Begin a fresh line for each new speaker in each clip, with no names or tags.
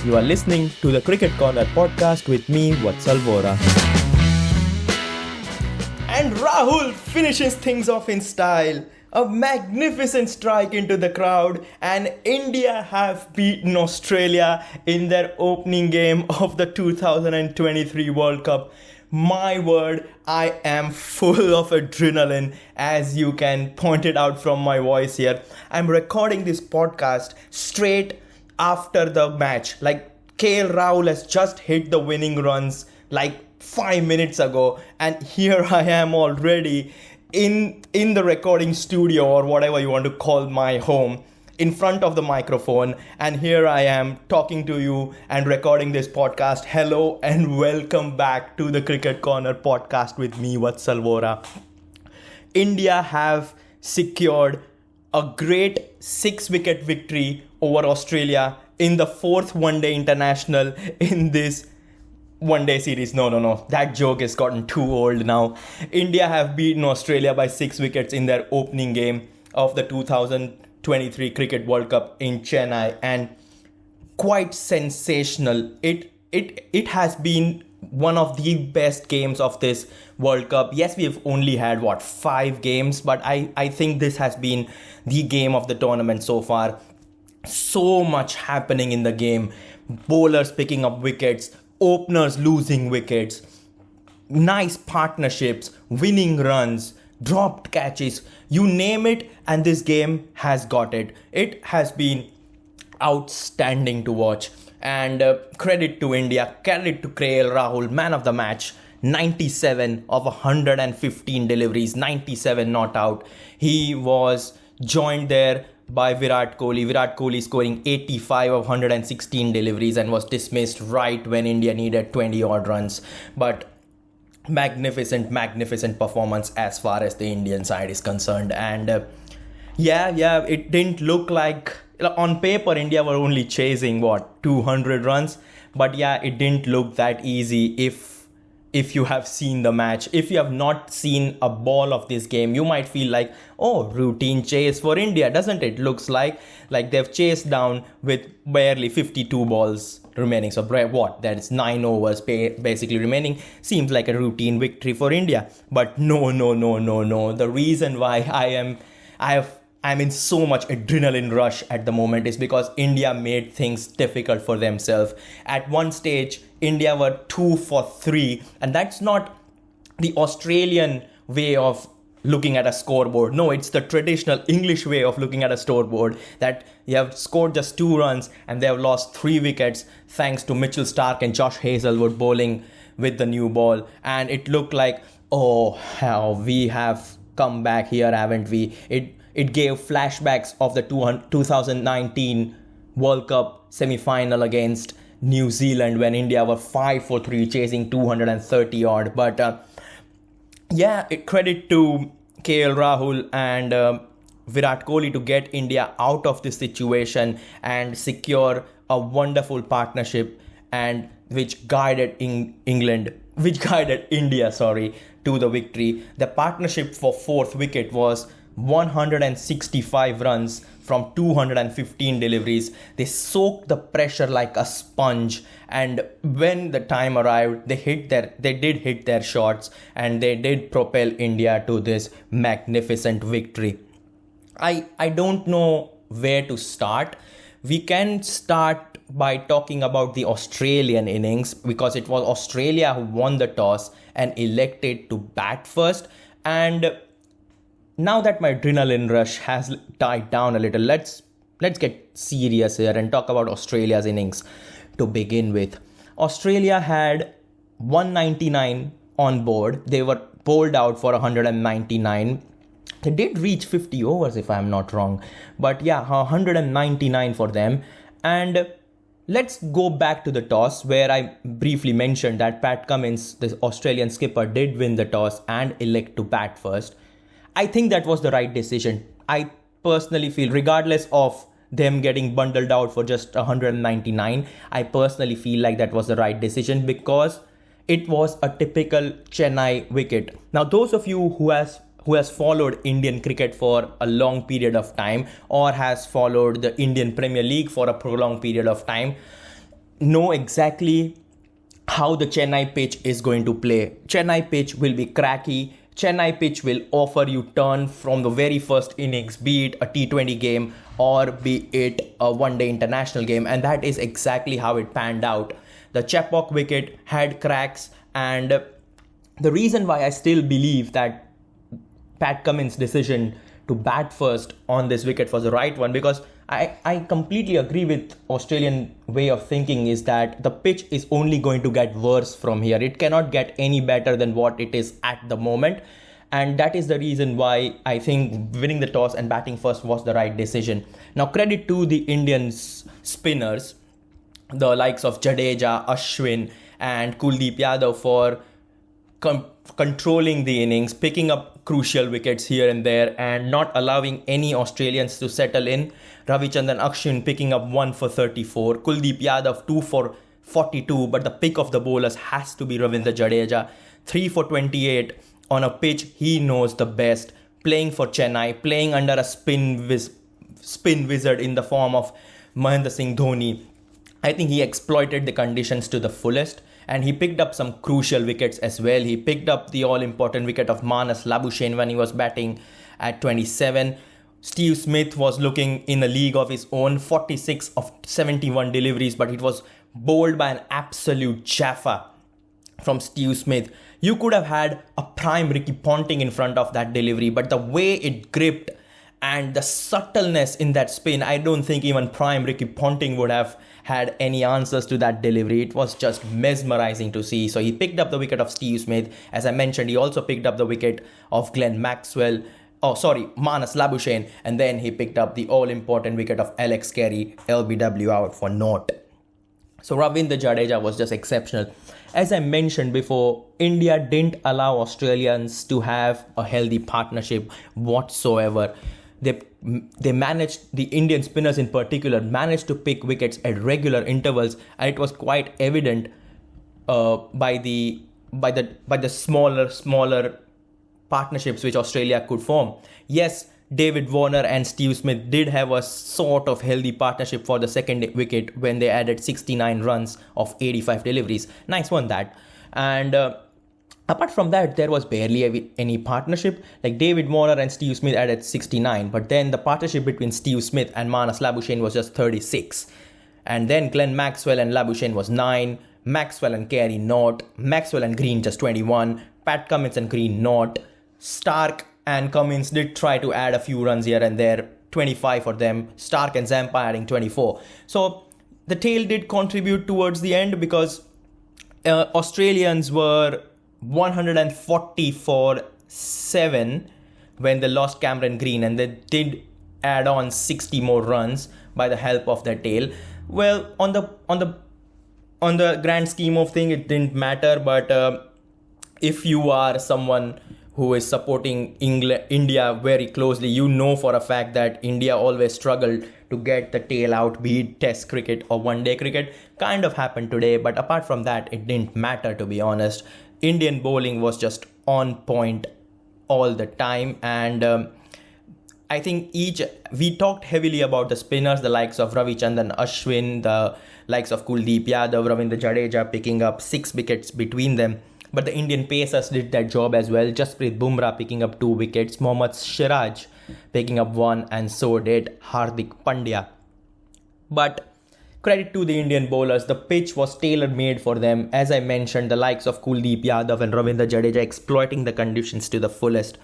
You are listening to the Cricket Corner podcast with me, Vatsal Vora. And Rahul finishes things off in style. A magnificent strike into the crowd, and India have beaten Australia in their opening game of the 2023 World Cup. My word, I am full of adrenaline, as you can point it out from my voice here. I'm recording this podcast straight after the match. Like, Rahul has just hit the winning runs like 5 minutes ago, and here I am already in the recording studio, or whatever you want to call my home, in front of the microphone, and here I am talking to you and recording this podcast. Hello and welcome back to the Cricket Corner podcast with me, Vatsal Vora. India have secured a great 6-wicket victory over Australia in the 4th one-day international in this one-day series. No. That joke has gotten too old now. India have beaten Australia by 6 wickets in their opening game of the 2023 Cricket World Cup in Chennai, and quite sensational. It has been one of the best games of this World Cup. Yes, we've only had 5 games, but I think this has been the game of the tournament so far. So much happening in the game. Bowlers picking up wickets, openers losing wickets, nice partnerships, winning runs, dropped catches, you name it, and this game has got it. It has been outstanding to watch, and credit to India, credit to Rahul, man of the match. 97 of 115 deliveries, 97 not out. He was joined there by Virat Kohli. Virat Kohli scoring 85 of 116 deliveries and was dismissed right when India needed 20 odd runs. But magnificent performance as far as the Indian side is concerned. And it didn't look like, on paper, India were only chasing 200 runs. But yeah, it didn't look that easy if you have seen the match. If you have not seen a ball of this game, you might feel like, routine chase for India, doesn't it? Looks like they've chased down with barely 52 balls remaining. So that is 9 overs basically remaining. Seems like a routine victory for India. But no. The reason why I'm in so much adrenaline rush at the moment is because India made things difficult for themselves. At one stage, India were 2 for 3, and that's not the Australian way of looking at a scoreboard. No, it's the traditional English way of looking at a scoreboard, that you have scored just 2 runs and they have lost 3 wickets thanks to Mitchell Starc and Josh Hazlewood bowling with the new ball. And it looked like, how we have come back here, haven't we? It gave flashbacks of the 2019 World Cup semi-final against New Zealand, when India were 5 for 3 chasing 230 odd. But credit to Rahul and Virat Kohli to get India out of this situation and secure a wonderful partnership, and which guided India to the victory. The partnership for 4th wicket was 165 runs from 215 deliveries. They soaked the pressure like a sponge, and when the time arrived, they did hit their shots, and they did propel India to this magnificent victory. I don't know where to start. We can start by talking about the Australian innings, because it was Australia who won the toss and elected to bat first. And now that my adrenaline rush has died down a little, let's get serious here and talk about Australia's innings. To begin with, Australia had 199 on board. They were bowled out for 199. They did reach 50 overs, if I'm not wrong. But 199 for them. And let's go back to the toss, where I briefly mentioned that Pat Cummins, the Australian skipper, did win the toss and elect to bat first. I think that was the right decision. I personally feel, regardless of them getting bundled out for just 199, I personally feel like that was the right decision, because it was a typical Chennai wicket. Now, those of you who has followed Indian cricket for a long period of time, or has followed the Indian Premier League for a prolonged period of time, know exactly how the Chennai pitch is going to play. Chennai pitch will be cracky. Chennai pitch will offer you turn from the very first innings, be it a T20 game or be it a one-day international game. And that is exactly how it panned out. The Chepauk wicket had cracks, and the reason why I still believe that Pat Cummins' decision to bat first on this wicket was the right one, because I completely agree with Australian way of thinking is that the pitch is only going to get worse from here. It cannot get any better than what it is at the moment. And that is the reason why I think winning the toss and batting first was the right decision. Now, credit to the Indian spinners, the likes of Jadeja, Ashwin and Kuldeep Yadav for controlling the innings, picking up crucial wickets here and there and not allowing any Australians to settle in. Ravichandran Akshin picking up 1 for 34, Kuldeep Yadav 2 for 42, but the pick of the bowlers has to be Ravindra Jadeja, 3 for 28 on a pitch he knows the best, playing for Chennai, playing under a spin wizard in the form of Mahendra Singh Dhoni. I think he exploited the conditions to the fullest, and he picked up some crucial wickets as well. He picked up the all-important wicket of Manas Labuschagne when he was batting at 27. Steve Smith was looking in a league of his own, 46 of 71 deliveries, but it was bowled by an absolute Jaffa from Steve Smith. You could have had a prime Ricky Ponting in front of that delivery, but the way it gripped and the subtleness in that spin, I don't think even prime Ricky Ponting would have had any answers to that delivery. It was just mesmerizing to see. So he picked up the wicket of Steve Smith. As I mentioned, he also picked up the wicket of Manas Labuschagne, and then he picked up the all-important wicket of Alex Carey, LBW out for naught. So Ravindra Jadeja was just exceptional. As I mentioned before, India didn't allow Australians to have a healthy partnership whatsoever. They managed, the Indian spinners in particular, managed to pick wickets at regular intervals, and it was quite evident by the smaller partnerships which Australia could form. Yes, David Warner and Steve Smith did have a sort of healthy partnership for the second wicket when they added 69 runs of 85 deliveries. Nice one that. And apart from that, there was barely any partnership. Like David Warner and Steve Smith added 69, but then the partnership between Steve Smith and Manas Labuschagne was just 36. And then Glenn Maxwell and Labuschagne was 9, Maxwell and Carey naught, Maxwell and Green just 21, Pat Cummins and Green naught, Stark and Cummins did try to add a few runs here and there, 25 for them, Stark and Zampa adding 24. So the tail did contribute towards the end because Australians were 140 for 7 when they lost Cameron Green, and they did add on 60 more runs by the help of their tail. Well, on the grand scheme of things, it didn't matter, but if you are someone who is supporting India very closely, you know for a fact that India always struggled to get the tail out, be it test cricket or one-day cricket. Kind of happened today, but apart from that, it didn't matter, to be honest. Indian bowling was just on point all the time, and I think we talked heavily about the spinners, the likes of Ravichandran Ashwin, the likes of Kuldeep Yadav, Ravindra Jadeja picking up 6 wickets between them. But the Indian pacers did that job as well. Jasprit Bumrah picking up 2 wickets, Mohammad Siraj picking up 1, and so did Hardik Pandya. But credit to the Indian bowlers, the pitch was tailor-made for them. As I mentioned, the likes of Kuldeep Yadav and Ravindra Jadeja exploiting the conditions to the fullest.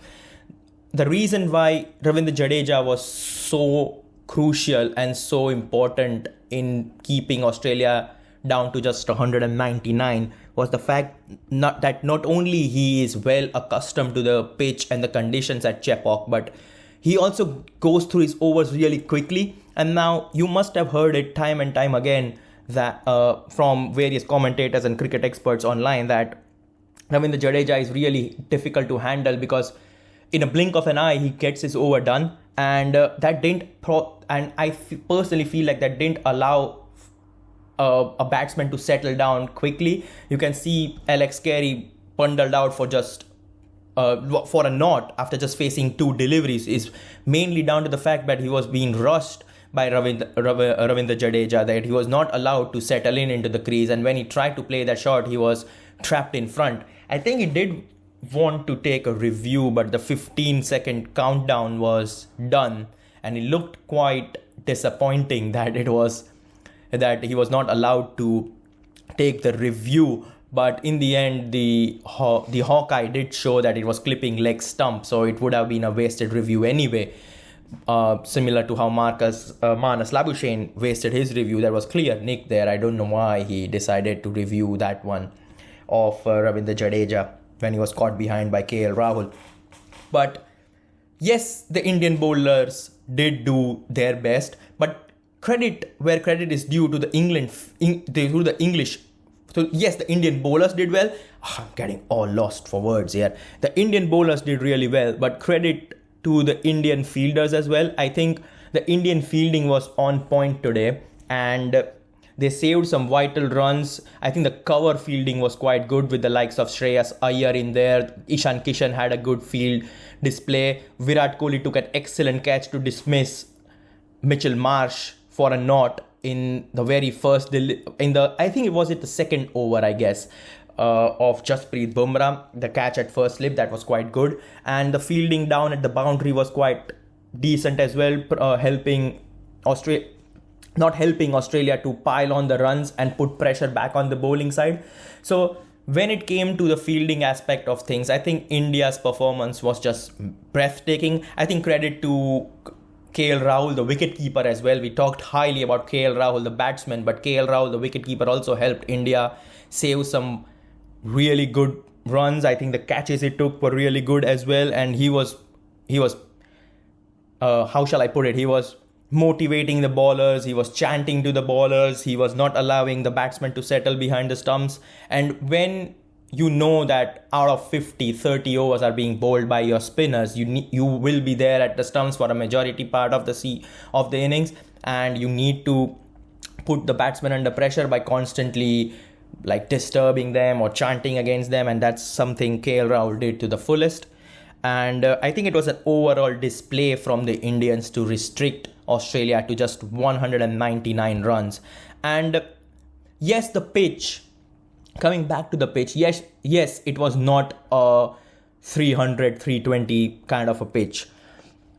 The reason why Ravindra Jadeja was so crucial and so important in keeping Australia down to just 199 was the fact that not only he is well accustomed to the pitch and the conditions at Chepauk, but he also goes through his overs really quickly. And now you must have heard it time and time again that from various commentators and cricket experts online that Ravindra Jadeja is really difficult to handle because in a blink of an eye he gets his over done, and that didn't personally feel like that didn't allow a batsman to settle down quickly. You can see Alex Carey bundled out for just for a knot after just facing 2 deliveries is mainly down to the fact that he was being rushed by Ravindra Jadeja that he was not allowed to settle in into the crease, and when he tried to play that shot, he was trapped in front. I think he did want to take a review, but the 15-second countdown was done, and it looked quite disappointing that he was not allowed to take the review. But in the end, the Hawkeye did show that it was clipping leg stump, so it would have been a wasted review anyway. Similar to how Manas Labuschagne wasted his review. That was clear nick there. I don't know why he decided to review that one of Ravindra Jadeja when he was caught behind by KL Rahul. But yes, the Indian bowlers did do their best, but credit where credit is due to the English. So yes, the Indian bowlers did well. I'm getting all lost for words here. The Indian bowlers did really well, but credit to the Indian fielders as well. I think the Indian fielding was on point today, and they saved some vital runs. I think the cover fielding was quite good with the likes of Shreyas Iyer in there. Ishan Kishan had a good field display. Virat Kohli took an excellent catch to dismiss Mitchell Marsh for a not in the very first, I think it was the second over, I guess, of Jasprit Bumrah. The catch at first slip, that was quite good. And the fielding down at the boundary was quite decent as well, not helping Australia to pile on the runs and put pressure back on the bowling side. So when it came to the fielding aspect of things, I think India's performance was just breathtaking. I think credit to KL Rahul, the wicketkeeper as well. We talked highly about KL Rahul, the batsman, but KL Rahul, the wicketkeeper, also helped India save some really good runs. I think the catches he took were really good as well, and he was how shall I put it? He was motivating the bowlers, he was chanting to the bowlers, he was not allowing the batsmen to settle behind the stumps. And when you know that out of 50, 30 overs are being bowled by your spinners, you will be there at the stumps for a majority part of the innings, and you need to put the batsmen under pressure by constantly disturbing them or chanting against them, and that's something KL Rahul did to the fullest. And I think it was an overall display from the Indians to restrict Australia to just 199 runs. And yes, the pitch, coming back to the pitch, yes, it was not a 300, 320 kind of a pitch.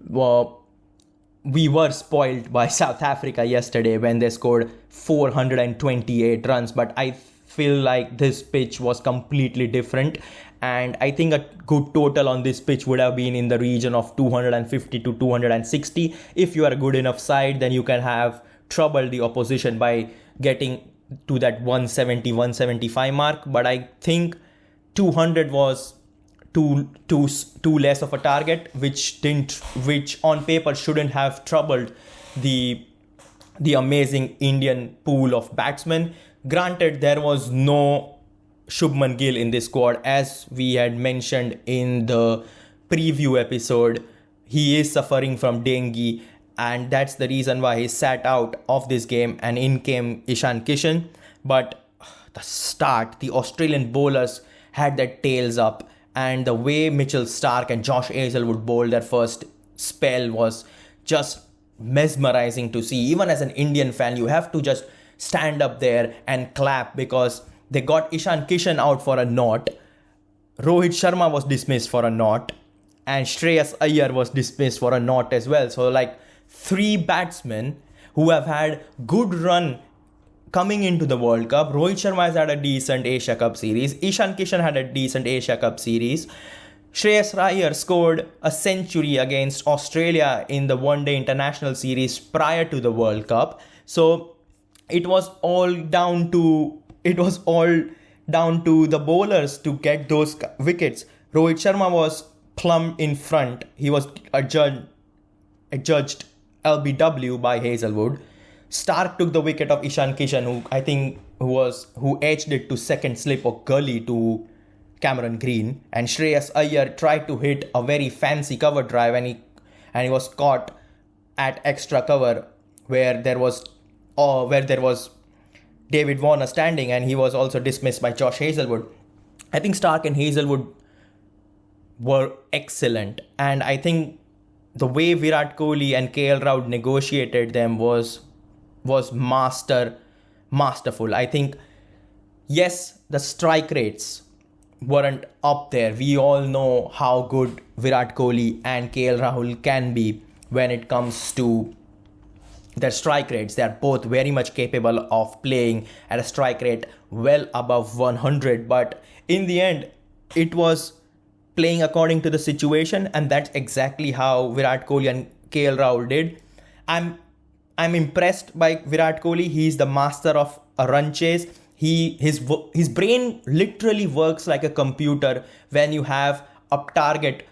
We were spoiled by South Africa yesterday when they scored 428 runs, but I feel like this pitch was completely different, and I think a good total on this pitch would have been in the region of 250 to 260. If you are a good enough side, then you can have troubled the opposition by getting to that 170, 175 mark. But I think 200 was too less of a target, which on paper shouldn't have troubled the amazing Indian pool of batsmen. Granted, there was no Shubman Gill in this squad, as we had mentioned in the preview episode. He is suffering from dengue, and that's the reason why he sat out of this game, and in came Ishan Kishan. But the Australian bowlers had their tails up, and the way Mitchell Starc and Josh Hazlewood bowled their first spell was just mesmerizing to see. Even as an Indian fan, you have to just stand up there and clap, because they got Ishan Kishan out for a not, Rohit Sharma was dismissed for a not, and Shreyas Iyer was dismissed for a not as well. So three batsmen who have had good run coming into the World Cup. Rohit Sharma has had a decent Asia Cup series. Ishan Kishan had a decent Asia Cup series. Shreyas Iyer scored a century against Australia in the one-day international series prior to the World Cup. So it was all down to the bowlers to get those wickets. Rohit Sharma was plumb in front. He was adjudged LBW by Hazlewood. Starc took the wicket of Ishan Kishan, who edged it to second slip or gully to Cameron Green, and Shreyas Iyer tried to hit a very fancy cover drive, and he was caught at extra cover where there was David Warner standing, and he was also dismissed by Josh Hazlewood. I think Starc and Hazlewood were excellent, and I think the way Virat Kohli and KL Rahul negotiated them was masterful. I think, yes, the strike rates weren't up there. We all know how good Virat Kohli and KL Rahul can be when it comes to their strike rates. They are both very much capable of playing at a strike rate well above 100. But in the end, it was playing according to the situation, and that's exactly how Virat Kohli and KL Rahul did. I'm impressed by Virat Kohli. He's the master of a run chase. His brain literally works like a computer when you have a target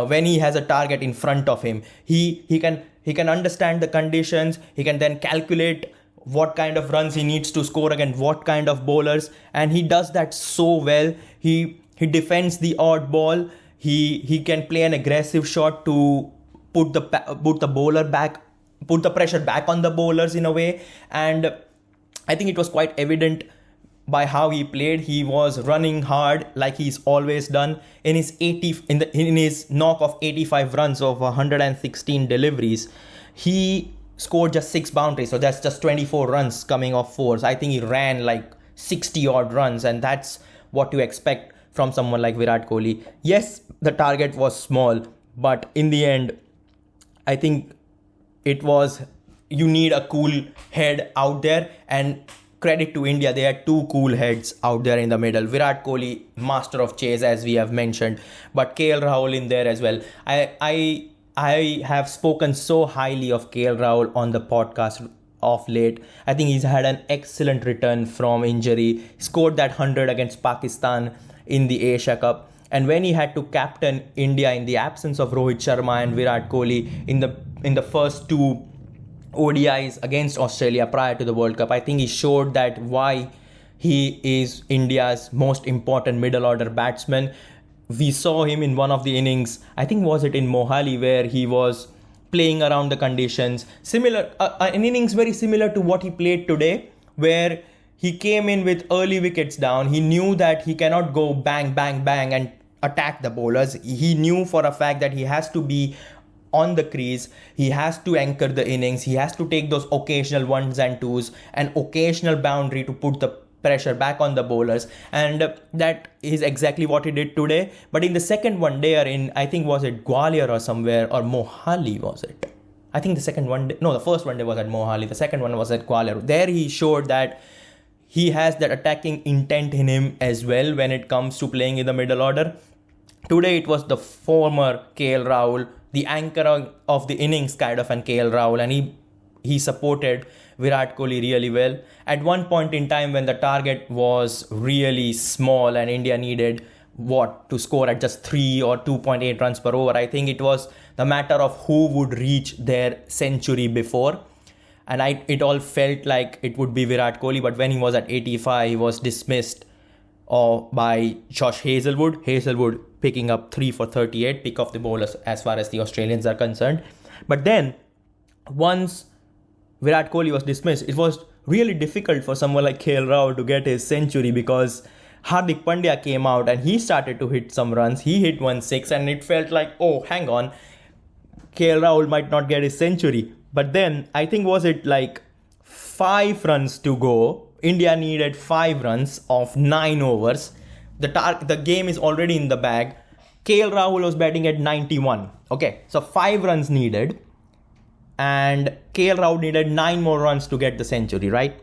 when he has a target in front of him. He can understand the conditions. He can then calculate what kind of runs he needs to score against what kind of bowlers, and he does that so well. He defends the odd ball. He can play an aggressive shot to put the bowler back, put the pressure back on the bowlers in a way. And I think it was quite evident by how he played. He was running hard like he's always done. In his in his knock of 85 runs of 116 deliveries, he scored just 6 boundaries. So that's just 24 runs coming off 4. So I think he ran like 60 odd runs, and that's what you expect from someone like Virat Kohli. Yes, the target was small, but in the end, I think it was, you need a cool head out there, and credit to India, they had 2 cool heads out there in the middle. Virat Kohli, master of chase, as we have mentioned, but KL Rahul in there as well. I have spoken so highly of KL Rahul on the podcast of late. I think he's had an excellent return from injury. Scored that 100 against Pakistan in the Asia Cup. And when he had to captain India in the absence of Rohit Sharma and Virat Kohli in the first 2 ODIs against Australia prior to the World Cup, I think he showed that why he is India's most important middle order batsman. We saw him in one of the innings, I think was it in Mohali, where he was playing around the conditions. An innings very similar to what he played today, where he came in with early wickets down. He knew that he cannot go bang, bang, bang and attack the bowlers. He knew for a fact that he has to be on the crease. He has to anchor the innings. He has to take those occasional 1s and 2s, an occasional boundary to put the pressure back on the bowlers. And that is exactly what he did today. But in the second one day, I think was it Gwalior or somewhere, or Mohali was it? I think the first one day was at Mohali. The second one was at Gwalior. There he showed that he has that attacking intent in him as well when it comes to playing in the middle order. Today it was the former KL Rahul, the anchor of the innings kind of, and KL Rahul, and he supported Virat Kohli really well. At one point in time when the target was really small and India needed to score at just 3 or 2.8 runs per over, I think it was the matter of who would reach their century before. And it all felt like it would be Virat Kohli, but when he was at 85, he was dismissed by Josh Hazlewood. Hazlewood picking up 3 for 38, pick of the bowlers as far as the Australians are concerned. But then, once Virat Kohli was dismissed, it was really difficult for someone like KL Rahul to get his century, because Hardik Pandya came out and he started to hit some runs. He hit 1-6 and it felt like, oh, hang on, KL Rahul might not get his century. But then, I think was it like 5 runs to go. India needed 5 runs of 9 overs. The game is already in the bag. KL Rahul was batting at 91. Okay, so 5 runs needed. And KL Rahul needed 9 more runs to get the century, right?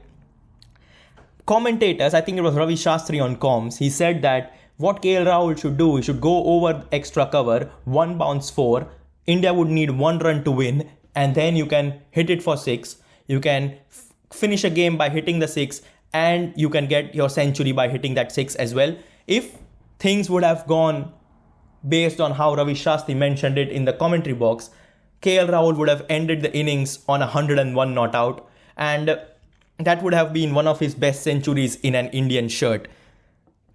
Commentators, I think it was Ravi Shastri on comms, he said that what KL Rahul should do, he should go over extra cover, 1 bounce 4. India would need 1 run to win, and then you can hit it for 6. You can finish a game by hitting the 6, and you can get your century by hitting that 6 as well. If things would have gone based on how Ravi Shastri mentioned it in the commentary box, KL Rahul would have ended the innings on 101 not out, and that would have been one of his best centuries in an Indian shirt.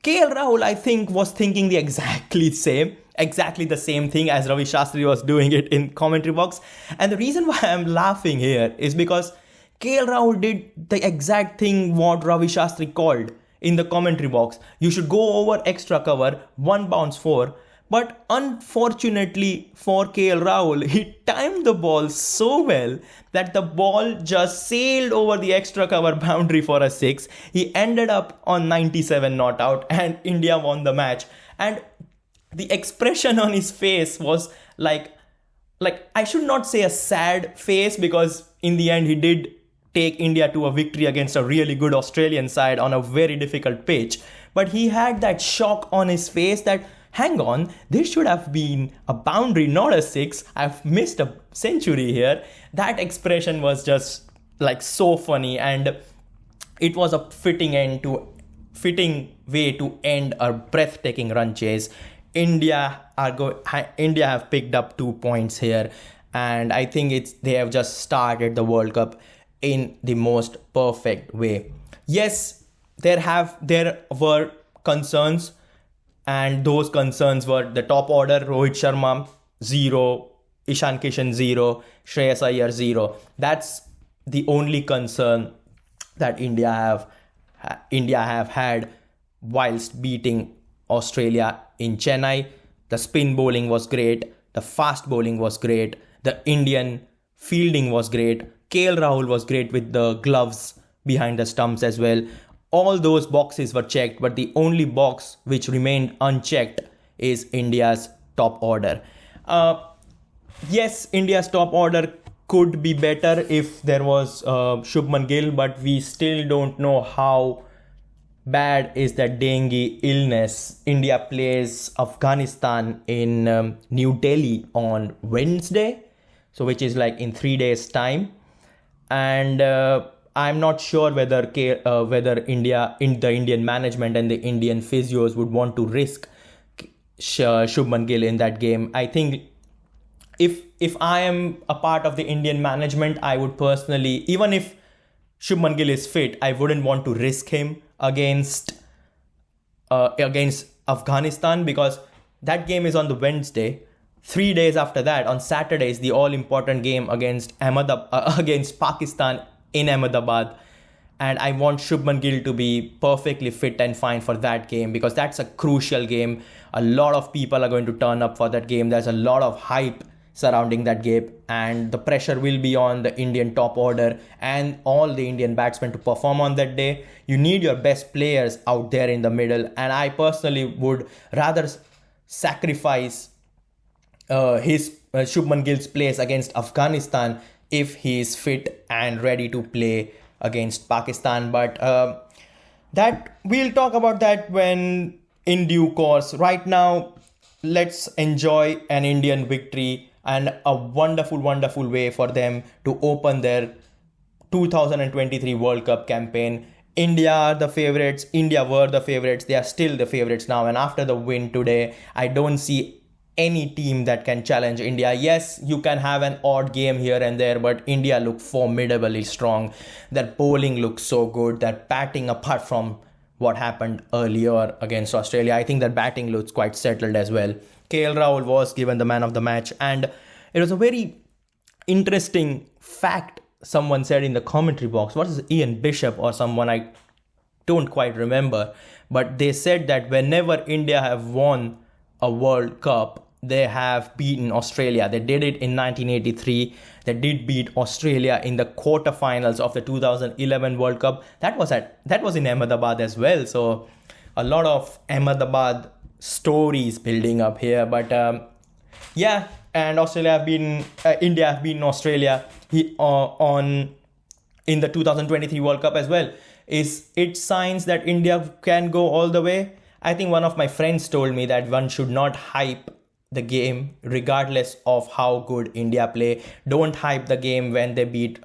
KL Rahul, I think, was thinking exactly the same thing as Ravi Shastri was doing it in commentary box. And the reason why I'm laughing here is because KL Rahul did the exact thing what Ravi Shastri called in the commentary box. You should go over extra cover, 1 bounce 4, But unfortunately for KL Rahul, he timed the ball so well that the ball just sailed over the extra cover boundary for a six. He ended up on 97 not out and India won the match. And the expression on his face was like I should not say a sad face, because in the end he did take India to a victory against a really good Australian side on a very difficult pitch. But he had that shock on his face that, hang on, this should have been a boundary, not a six. I've missed a century here. That expression was just like so funny, and it was a fitting way to end a breathtaking run chase. India have picked up 2 points here, and I think they have just started the World Cup in the most perfect way. Yes, there were concerns, and those concerns were the top order: Rohit Sharma 0, Ishan Kishan 0, Shreyas Iyer 0. That's the only concern that India have had whilst beating Australia in Chennai. The spin bowling was great, the fast bowling was great, the Indian fielding was great. KL Rahul was great with the gloves behind the stumps as well. All those boxes were checked, but the only box which remained unchecked is India's top order. Yes, India's top order could be better if there was Shubman Gill, but we still don't know how bad is that dengue illness. India plays Afghanistan in New Delhi on Wednesday, so which is like in 3 days' time, and I'm not sure whether the Indian management and the Indian physios would want to risk Shubman Gill in that game. I think if I am a part of the Indian management, I would personally, even if Shubman Gill is fit, I wouldn't want to risk him against Afghanistan, because that game is on the Wednesday. 3 days after that, on Saturday, is the all-important game against Pakistan in Ahmedabad. And I want Shubman Gill to be perfectly fit and fine for that game, because that's a crucial game. A lot of people are going to turn up for that game. There's a lot of hype surrounding that game, and the pressure will be on the Indian top order and all the Indian batsmen to perform on that day. You need your best players out there in the middle, and I personally would rather sacrifice Shubman Gill's place against Afghanistan if he is fit and ready to play against Pakistan. But that we'll talk about that when in due course. Right now, let's enjoy an Indian victory and a wonderful way for them to open their 2023 World Cup campaign. India were the favorites. They are still the favorites now. And after the win today, I don't see any team that can challenge India. Yes, you can have an odd game here and there, but India look formidably strong. Their bowling looks so good. Their batting, apart from what happened earlier against Australia, I think their batting looks quite settled as well. KL Rahul was given the man of the match, and it was a very interesting fact someone said in the commentary box. What is Ian Bishop or someone, I don't quite remember, but they said that whenever India have won a World Cup, they have beaten Australia. They did it in 1983. They did beat Australia in the quarterfinals of the 2011 World Cup. That was in Ahmedabad as well. So a lot of Ahmedabad stories building up here. But yeah, and India have beaten Australia in the 2023 World Cup as well. Is it signs that India can go all the way? I think one of my friends told me that one should not hype the game regardless of how good India play. Don't hype the team when they beat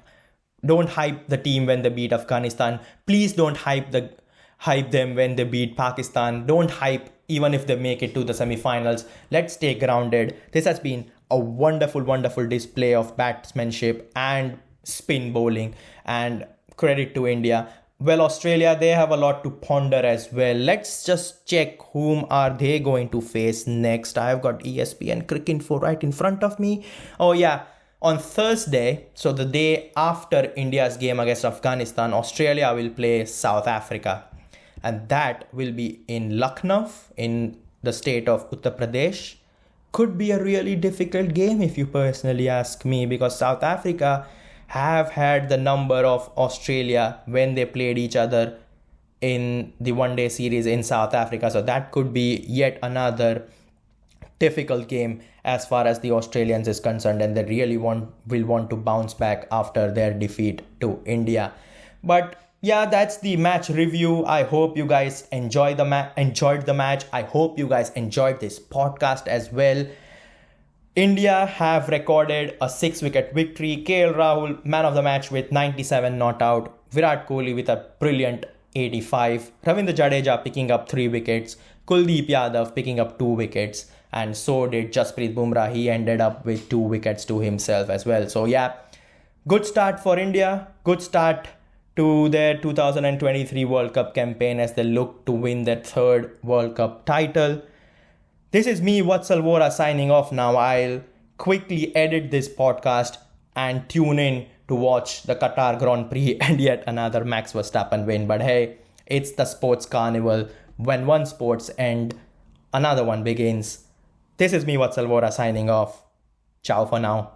Afghanistan. Please don't hype them when they beat Pakistan. Don't hype even if they make it to the semi-finals. Let's stay grounded. This has been a wonderful display of batsmanship and spin bowling, and credit to India. Well, Australia, they have a lot to ponder as well. Let's just check whom are they going to face next. I've got ESPN Cricinfo right in front of me. Oh yeah, on Thursday, so the day after India's game against Afghanistan, Australia will play South Africa. And that will be in Lucknow, in the state of Uttar Pradesh. Could be a really difficult game if you personally ask me, because South Africa have had the number of Australia when they played each other in the one day series in South Africa. So that could be yet another difficult game as far as the Australians is concerned, and they really will want to bounce back after their defeat to India. But yeah, that's the match review. I hope you guys enjoyed the match. I hope you guys enjoyed this podcast as well. India have recorded a 6-wicket victory. KL Rahul, man of the match with 97 not out. Virat Kohli with a brilliant 85. Ravindra Jadeja picking up 3 wickets. Kuldeep Yadav picking up 2 wickets. And so did Jasprit Bumrah. He ended up with 2 wickets to himself as well. So yeah, good start for India. Good start to their 2023 World Cup campaign as they look to win their 3rd World Cup title. This is me, Vatsal Vora, signing off now. I'll quickly edit this podcast and tune in to watch the Qatar Grand Prix and yet another Max Verstappen win. But hey, it's the sports carnival. When one sports ends, another one begins. This is me, Vatsal Vora, signing off. Ciao for now.